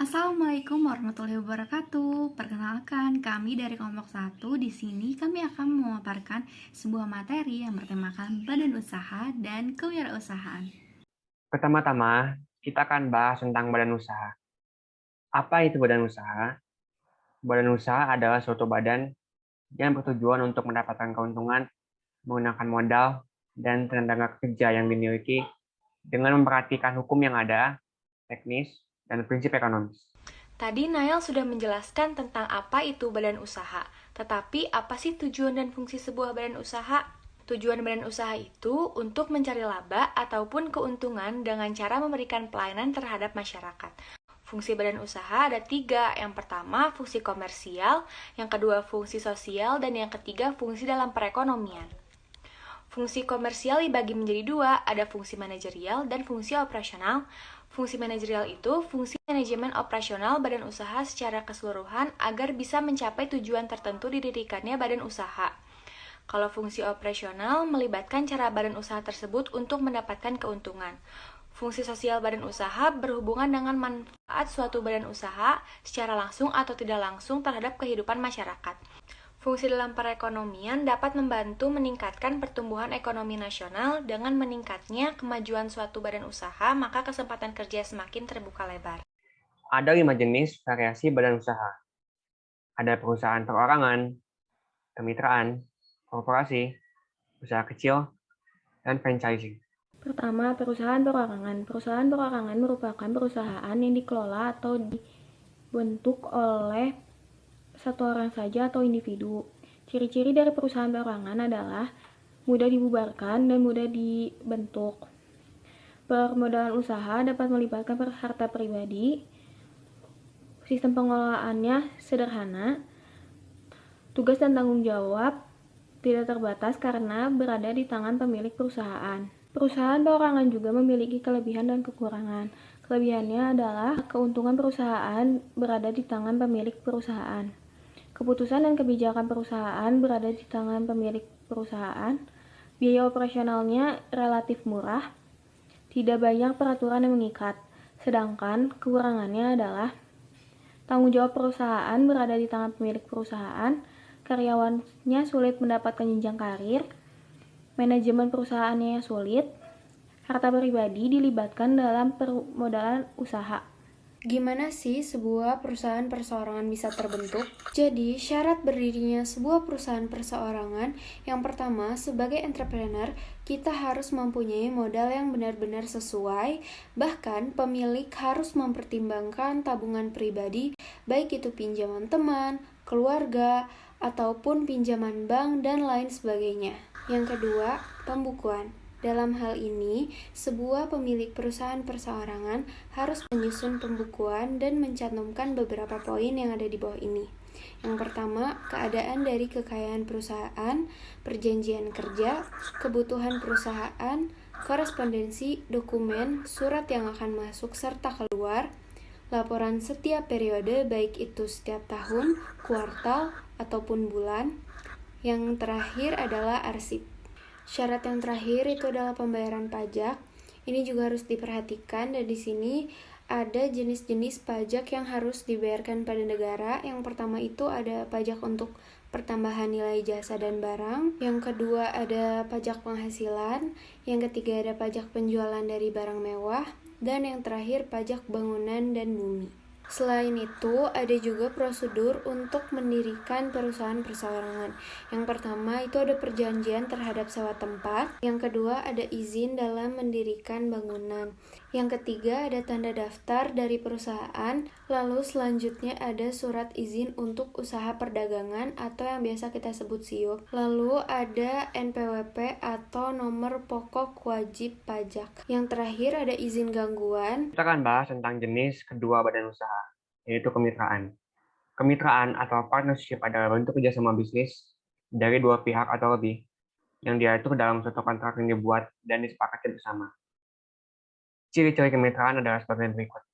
Assalamualaikum warahmatullahi wabarakatuh. Perkenalkan, kami dari kelompok 1. Di sini kami akan memaparkan sebuah materi yang bertemakan badan usaha dan kewirausahaan. Pertama-tama, kita akan bahas tentang badan usaha. Apa itu badan usaha? Badan usaha adalah suatu badan yang bertujuan untuk mendapatkan keuntungan menggunakan modal dan tenaga kerja yang dimiliki dengan memperhatikan hukum yang ada, teknis, dan prinsip ekonomis. Tadi Nail sudah menjelaskan tentang apa itu badan usaha. Tetapi apa sih tujuan dan fungsi sebuah badan usaha? Tujuan badan usaha itu untuk mencari laba ataupun keuntungan dengan cara memberikan pelayanan terhadap masyarakat. Fungsi badan usaha ada 3. Yang pertama, fungsi komersial. Yang kedua, fungsi sosial. Dan yang ketiga, fungsi dalam perekonomian. Fungsi komersial dibagi menjadi 2, ada fungsi manajerial dan fungsi operasional. Fungsi manajerial itu fungsi manajemen operasional badan usaha secara keseluruhan agar bisa mencapai tujuan tertentu didirikannya badan usaha. Kalau fungsi operasional melibatkan cara badan usaha tersebut untuk mendapatkan keuntungan. Fungsi sosial badan usaha berhubungan dengan manfaat suatu badan usaha secara langsung atau tidak langsung terhadap kehidupan masyarakat. Fungsi dalam perekonomian dapat membantu meningkatkan pertumbuhan ekonomi nasional dengan meningkatnya kemajuan suatu badan usaha, maka kesempatan kerja semakin terbuka lebar. Ada 5 jenis variasi badan usaha. Ada perusahaan perorangan, kemitraan, korporasi, usaha kecil, dan franchising. Pertama, perusahaan perorangan. Perusahaan perorangan merupakan perusahaan yang dikelola atau dibentuk oleh satu orang saja atau individu. Ciri-ciri dari perusahaan perorangan adalah mudah dibubarkan dan mudah dibentuk. Permodalan usaha dapat melibatkan harta pribadi. Sistem pengelolaannya sederhana. Tugas dan tanggung jawab tidak terbatas karena berada di tangan pemilik perusahaan. Perusahaan perorangan juga memiliki kelebihan dan kekurangan. Kelebihannya adalah keuntungan perusahaan berada di tangan pemilik perusahaan. Keputusan dan kebijakan perusahaan berada di tangan pemilik perusahaan. Biaya operasionalnya relatif murah. Tidak banyak peraturan yang mengikat. Sedangkan kekurangannya adalah tanggung jawab perusahaan berada di tangan pemilik perusahaan. Karyawannya sulit mendapatkan jenjang karir. Manajemen perusahaannya sulit. Harta pribadi dilibatkan dalam permodalan usaha. Gimana sih sebuah perusahaan perseorangan bisa terbentuk? Jadi, syarat berdirinya sebuah perusahaan perseorangan yang pertama, sebagai entrepreneur, kita harus mempunyai modal yang benar-benar sesuai, bahkan pemilik harus mempertimbangkan tabungan pribadi, baik itu pinjaman teman, keluarga, ataupun pinjaman bank, dan lain sebagainya. Yang kedua, pembukuan. Dalam hal ini, sebuah pemilik perusahaan perseorangan harus menyusun pembukuan dan mencantumkan beberapa poin yang ada di bawah ini. Yang pertama, keadaan dari kekayaan perusahaan, perjanjian kerja, kebutuhan perusahaan, korespondensi, dokumen, surat yang akan masuk serta keluar, laporan setiap periode baik itu setiap tahun, kuartal, ataupun bulan. Yang terakhir adalah arsip. Syarat yang terakhir itu adalah pembayaran pajak. Ini juga harus diperhatikan dan di sini ada jenis-jenis pajak yang harus dibayarkan pada negara. Yang pertama itu ada pajak untuk pertambahan nilai jasa dan barang. Yang kedua ada pajak penghasilan. Yang ketiga ada pajak penjualan dari barang mewah. Dan yang terakhir pajak bangunan dan bumi. Selain itu, ada juga prosedur untuk mendirikan perusahaan perseorangan. Yang pertama, itu ada perjanjian terhadap sewa tempat. Yang kedua, ada izin dalam mendirikan bangunan. Yang ketiga, ada tanda daftar dari perusahaan. Lalu selanjutnya ada surat izin untuk usaha perdagangan atau yang biasa kita sebut SIUP. Lalu ada NPWP atau nomor pokok wajib pajak. Yang terakhir ada izin gangguan. Kita akan bahas tentang jenis kedua badan usaha, yaitu kemitraan. Kemitraan atau partnership adalah bentuk kerjasama bisnis dari dua pihak atau lebih yang diatur dalam suatu kontrak yang dibuat dan disepakati bersama. Ciri-ciri kemitraan adalah sebagai berikut.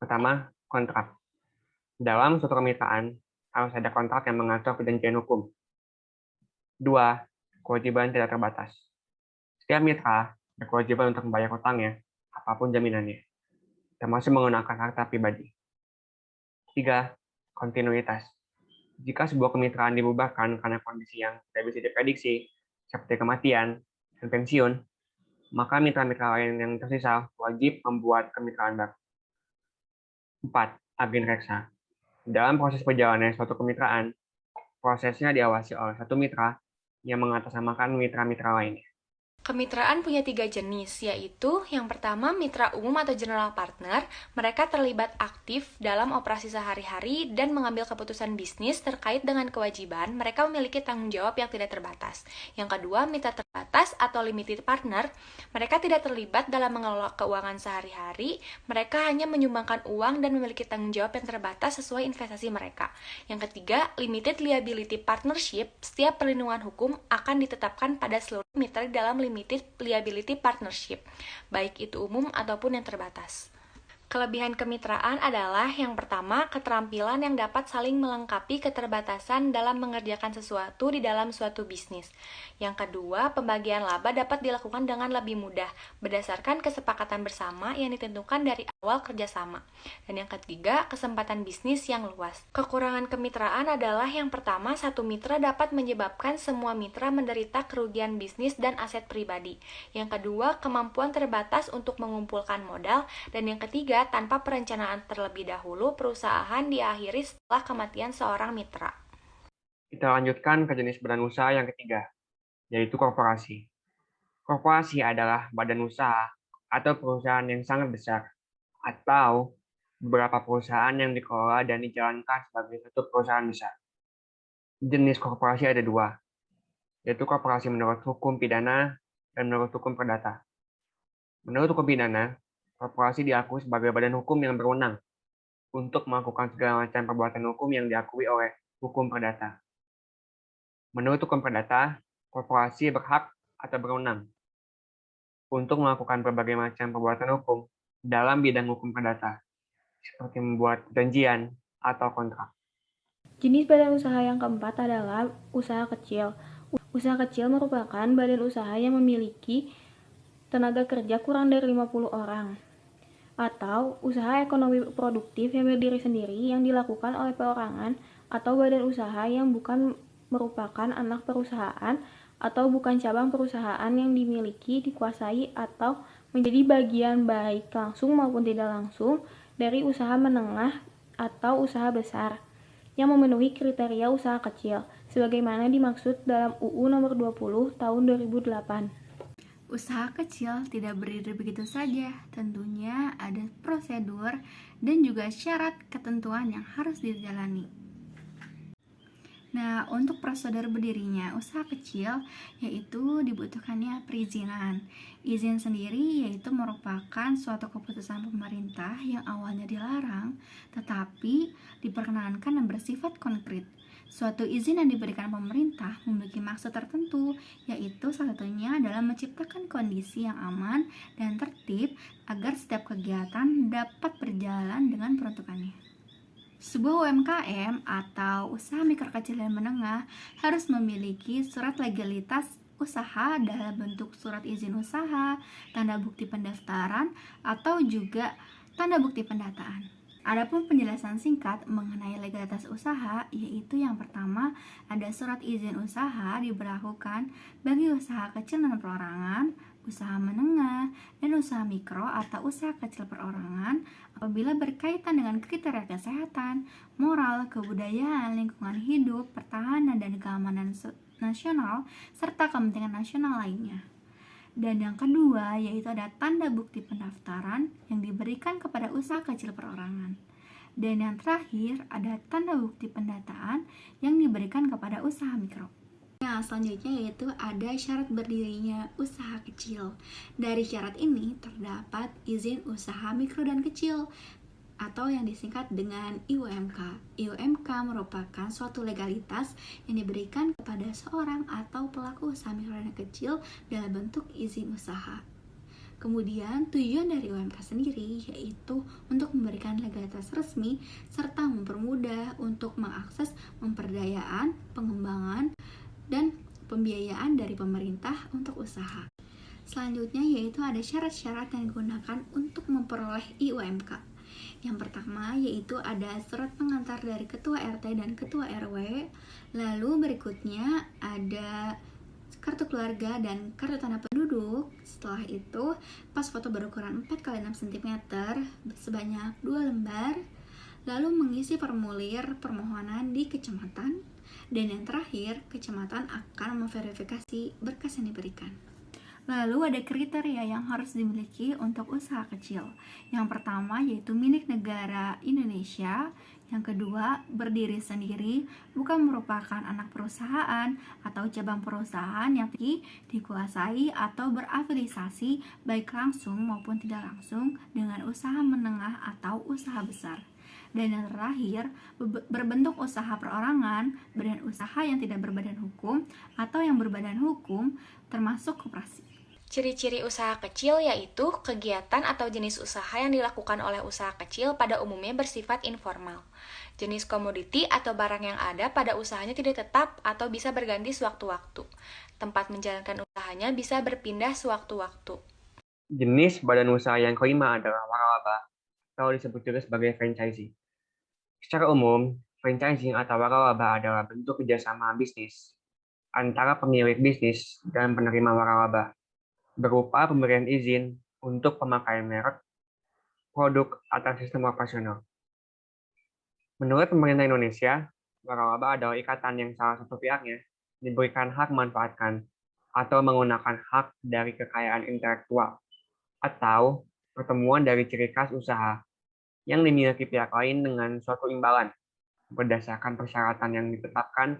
Pertama, kontrak. Dalam suatu kemitraan, harus ada kontrak yang mengatur perjanjian hukum. Dua, kewajiban tidak terbatas. Setiap mitra berkewajiban untuk membayar hutangnya, apapun jaminannya, termasuk menggunakan harta pribadi. Ketiga, kontinuitas. Jika sebuah kemitraan dibubarkan karena kondisi yang tidak bisa diprediksi, seperti kematian dan pensiun, maka mitra-mitra lain yang tersisa wajib membuat kemitraan baru. 4. Agen reksa. Dalam proses perjalanan suatu kemitraan, prosesnya diawasi oleh satu mitra yang mengatasnamakan mitra-mitra lainnya. Kemitraan punya 3 jenis, yaitu yang pertama mitra umum atau general partner. Mereka terlibat aktif dalam operasi sehari-hari dan mengambil keputusan bisnis terkait dengan kewajiban. Mereka memiliki tanggung jawab yang tidak terbatas. Yang kedua, mitra terbatas atau limited partner. Mereka tidak terlibat dalam mengelola keuangan sehari-hari. Mereka hanya menyumbangkan uang dan memiliki tanggung jawab yang terbatas sesuai investasi mereka. Yang ketiga, limited liability partnership. Setiap perlindungan hukum akan ditetapkan pada seluruh mitra dalam limited liability partnership, baik itu umum ataupun yang terbatas. Kelebihan kemitraan adalah yang pertama, keterampilan yang dapat saling melengkapi keterbatasan dalam mengerjakan sesuatu di dalam suatu bisnis. Yang kedua, pembagian laba dapat dilakukan dengan lebih mudah berdasarkan kesepakatan bersama yang ditentukan dari awal kerjasama. Dan yang ketiga, kesempatan bisnis yang luas. Kekurangan kemitraan adalah yang pertama, satu mitra dapat menyebabkan semua mitra menderita kerugian bisnis dan aset pribadi. Yang kedua, kemampuan terbatas untuk mengumpulkan modal. Dan yang ketiga, tanpa perencanaan terlebih dahulu, perusahaan diakhiri setelah kematian seorang mitra. Kita lanjutkan ke jenis badan usaha yang ketiga, yaitu korporasi. Korporasi adalah badan usaha atau perusahaan yang sangat besar, atau beberapa perusahaan yang dikelola dan dijalankan sebagai satu perusahaan besar. Jenis korporasi ada dua, yaitu korporasi menurut hukum pidana dan menurut hukum perdata. Menurut hukum pidana, korporasi diakui sebagai badan hukum yang berwenang untuk melakukan segala macam perbuatan hukum yang diakui oleh hukum perdata. Menurut hukum perdata, korporasi berhak atau berwenang untuk melakukan berbagai macam perbuatan hukum dalam bidang hukum perdata, seperti membuat perjanjian atau kontrak. Jenis badan usaha yang keempat adalah usaha kecil. Usaha kecil merupakan badan usaha yang memiliki tenaga kerja kurang dari 50 orang. Atau usaha ekonomi produktif yang berdiri sendiri yang dilakukan oleh perorangan atau badan usaha yang bukan merupakan anak perusahaan atau bukan cabang perusahaan yang dimiliki, dikuasai, atau menjadi bagian baik langsung maupun tidak langsung dari usaha menengah atau usaha besar yang memenuhi kriteria usaha kecil sebagaimana dimaksud dalam UU Nomor 20 Tahun 2008. Usaha kecil tidak berdiri begitu saja, tentunya ada prosedur dan juga syarat ketentuan yang harus dijalani. Nah, untuk prosedur berdirinya usaha kecil yaitu dibutuhkannya perizinan. Izin sendiri yaitu merupakan suatu keputusan pemerintah yang awalnya dilarang, tetapi diperkenankan dan bersifat konkret. Suatu izin yang diberikan pemerintah memiliki maksud tertentu, yaitu salah satunya adalah menciptakan kondisi yang aman dan tertib agar setiap kegiatan dapat berjalan dengan peruntukannya. Sebuah UMKM atau usaha mikro kecil dan menengah harus memiliki surat legalitas usaha dalam bentuk surat izin usaha, tanda bukti pendaftaran, atau juga tanda bukti pendataan. Adapun penjelasan singkat mengenai legalitas usaha, yaitu yang pertama ada surat izin usaha diberlakukan bagi usaha kecil dan perorangan, usaha menengah, dan usaha mikro atau usaha kecil perorangan apabila berkaitan dengan kriteria kesehatan, moral, kebudayaan, lingkungan hidup, pertahanan, dan keamanan nasional, serta kepentingan nasional lainnya. Dan yang kedua yaitu ada tanda bukti pendaftaran yang diberikan kepada usaha kecil perorangan. Dan yang terakhir ada tanda bukti pendataan yang diberikan kepada usaha mikro. Nah, selanjutnya yaitu ada syarat berdirinya usaha kecil. Dari syarat ini terdapat izin usaha mikro dan kecil atau yang disingkat dengan IUMK. IUMK merupakan suatu legalitas yang diberikan kepada seorang atau pelaku usaha mikro dan kecil dalam bentuk izin usaha. Kemudian tujuan dari UMK sendiri yaitu untuk memberikan legalitas resmi serta mempermudah untuk mengakses pemberdayaan, pengembangan, dan pembiayaan dari pemerintah untuk usaha. Selanjutnya yaitu ada syarat-syarat yang digunakan untuk memperoleh IUMK. Yang pertama yaitu ada surat pengantar dari ketua RT dan ketua RW. Lalu berikutnya ada kartu keluarga dan kartu tanda penduduk. Setelah itu pas foto berukuran 4x6 cm sebanyak 2 lembar. Lalu mengisi formulir permohonan di kecamatan. Dan yang terakhir, kecamatan akan memverifikasi berkas yang diberikan. Lalu ada kriteria yang harus dimiliki untuk usaha kecil. Yang pertama yaitu milik negara Indonesia. Yang kedua, berdiri sendiri, bukan merupakan anak perusahaan atau cabang perusahaan yang dikuasai atau berafiliasi baik langsung maupun tidak langsung dengan usaha menengah atau usaha besar. Dan yang terakhir, berbentuk usaha perorangan, badan usaha yang tidak berbadan hukum atau yang berbadan hukum termasuk koperasi. Ciri-ciri usaha kecil yaitu kegiatan atau jenis usaha yang dilakukan oleh usaha kecil pada umumnya bersifat informal. Jenis komoditi atau barang yang ada pada usahanya tidak tetap atau bisa berganti sewaktu-waktu. Tempat menjalankan usahanya bisa berpindah sewaktu-waktu. Jenis badan usaha yang kelima adalah waralaba, atau disebut juga sebagai franchisee. Secara umum, franchising atau waralaba adalah bentuk kerjasama bisnis antara pemilik bisnis dan penerima waralaba, berupa pemberian izin untuk pemakaian merek, produk, atau sistem operasional. Menurut pemerintah Indonesia, waralaba adalah ikatan yang salah satu pihaknya diberikan hak memanfaatkan atau menggunakan hak dari kekayaan intelektual atau pertemuan dari ciri khas usaha yang dimiliki pihak lain dengan suatu imbalan berdasarkan persyaratan yang ditetapkan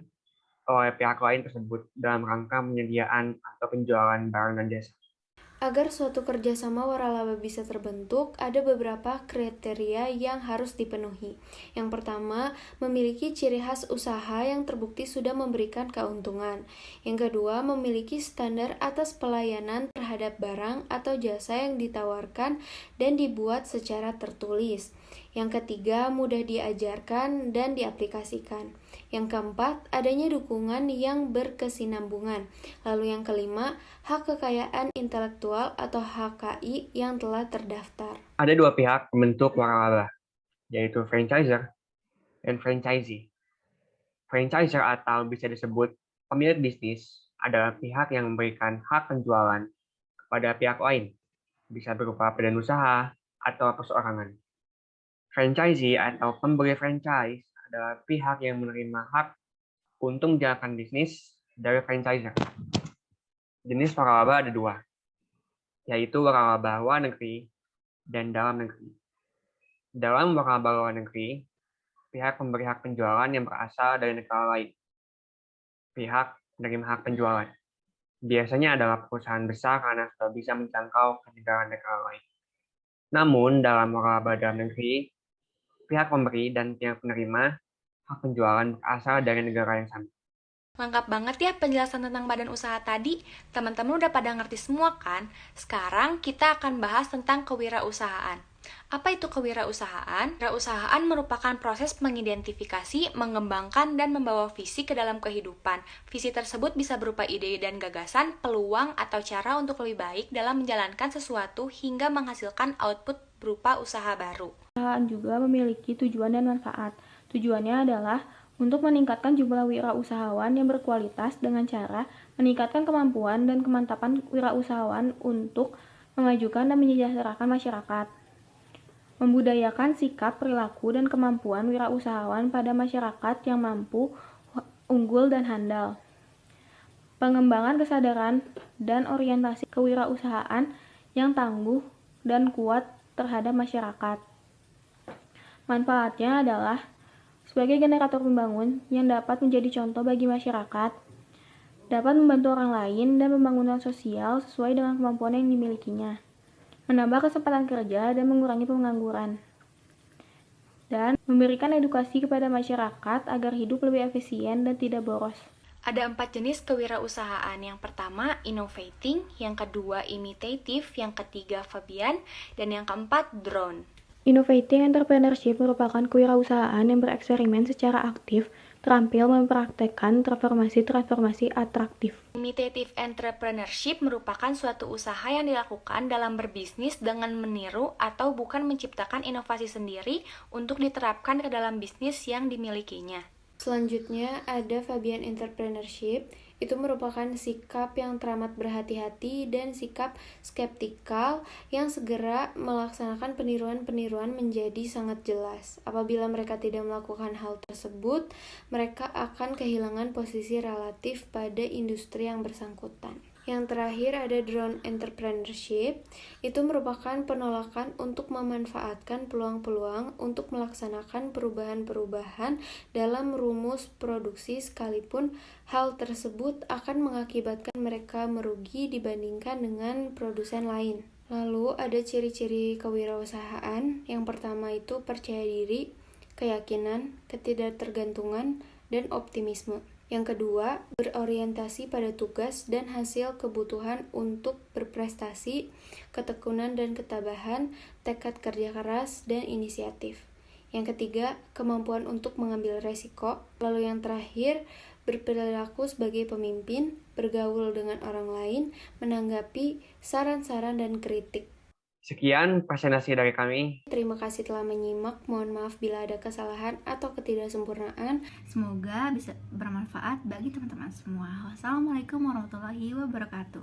oleh pihak lain tersebut dalam rangka penyediaan atau penjualan barang dan jasa. Agar suatu kerjasama waralaba bisa terbentuk, ada beberapa kriteria yang harus dipenuhi. Yang pertama, memiliki ciri khas usaha yang terbukti sudah memberikan keuntungan. Yang kedua, memiliki standar atas pelayanan terhadap barang atau jasa yang ditawarkan dan dibuat secara tertulis. Yang ketiga, mudah diajarkan dan diaplikasikan. Yang keempat, adanya dukungan yang berkesinambungan. Lalu yang kelima, hak kekayaan intelektual atau HKI yang telah terdaftar. Ada dua pihak pembentuk waralaba, yaitu franchisor dan franchisee. Franchisor atau bisa disebut pemilik bisnis adalah pihak yang memberikan hak penjualan kepada pihak lain, bisa berupa badan usaha atau perseorangan. Franchisee atau pemberi franchise adalah pihak yang menerima hak untuk menjalankan bisnis dari franchisor. Jenis waralaba ada dua, yaitu waralaba luar negeri dan dalam negeri. Dalam waralaba luar negeri, pihak pemberi hak penjualan yang berasal dari negara lain. Pihak penerima hak penjualan biasanya adalah perusahaan besar karena sudah bisa menjangkau ke negara-negara lain. Namun, dalam waralaba dalam negeri, pihak pemberi dan pihak penerima hak penjualan berasal dari negara yang sama. Lengkap banget ya penjelasan tentang badan usaha tadi. Teman-teman udah pada ngerti semua kan? Sekarang kita akan bahas tentang kewirausahaan. Apa itu kewirausahaan? Kewirausahaan merupakan proses mengidentifikasi, mengembangkan, dan membawa visi ke dalam kehidupan. Visi tersebut bisa berupa ide dan gagasan, peluang, atau cara untuk lebih baik dalam menjalankan sesuatu hingga menghasilkan output berupa usaha baru. Perusahaan juga memiliki tujuan dan manfaat. Tujuannya adalah untuk meningkatkan jumlah wirausahawan yang berkualitas dengan cara meningkatkan kemampuan dan kemantapan wirausahawan untuk memajukan dan menyejahterakan masyarakat. Membudayakan sikap, perilaku, dan kemampuan wirausahawan pada masyarakat yang mampu, unggul, dan handal. Pengembangan kesadaran dan orientasi kewirausahaan yang tangguh dan kuat terhadap masyarakat. Manfaatnya adalah sebagai generator pembangun yang dapat menjadi contoh bagi masyarakat, dapat membantu orang lain dan pembangunan sosial sesuai dengan kemampuan yang dimilikinya, menambah kesempatan kerja dan mengurangi pengangguran, dan memberikan edukasi kepada masyarakat agar hidup lebih efisien dan tidak boros. Ada 4 jenis kewirausahaan. Yang pertama, innovating, yang kedua, imitative, yang ketiga, Fabian, dan yang keempat, drone. Innovating entrepreneurship merupakan kewirausahaan yang bereksperimen secara aktif terampil mempraktekkan transformasi atraktif. Imitative entrepreneurship merupakan suatu usaha yang dilakukan dalam berbisnis dengan meniru atau bukan menciptakan inovasi sendiri untuk diterapkan ke dalam bisnis yang dimilikinya. Selanjutnya ada Fabian entrepreneurship. Itu merupakan sikap yang teramat berhati-hati dan sikap skeptikal yang segera melaksanakan peniruan-peniruan menjadi sangat jelas. Apabila mereka tidak melakukan hal tersebut, mereka akan kehilangan posisi relatif pada industri yang bersangkutan. Yang terakhir ada drone entrepreneurship. Itu merupakan penolakan untuk memanfaatkan peluang-peluang untuk melaksanakan perubahan-perubahan dalam rumus produksi sekalipun hal tersebut akan mengakibatkan mereka merugi dibandingkan dengan produsen lain. Lalu ada ciri-ciri kewirausahaan. Yang pertama itu percaya diri, keyakinan, ketidaktergantungan, dan optimisme. Yang kedua, berorientasi pada tugas dan hasil kebutuhan untuk berprestasi, ketekunan dan ketabahan, tekad kerja keras, dan inisiatif. Yang ketiga, kemampuan untuk mengambil resiko. Lalu yang terakhir, berperilaku sebagai pemimpin, bergaul dengan orang lain, menanggapi saran-saran dan kritik. Sekian presentasi dari kami. Terima kasih telah menyimak. Mohon maaf bila ada kesalahan atau ketidaksempurnaan. Semoga bisa bermanfaat bagi teman-teman semua. Wassalamualaikum warahmatullahi wabarakatuh.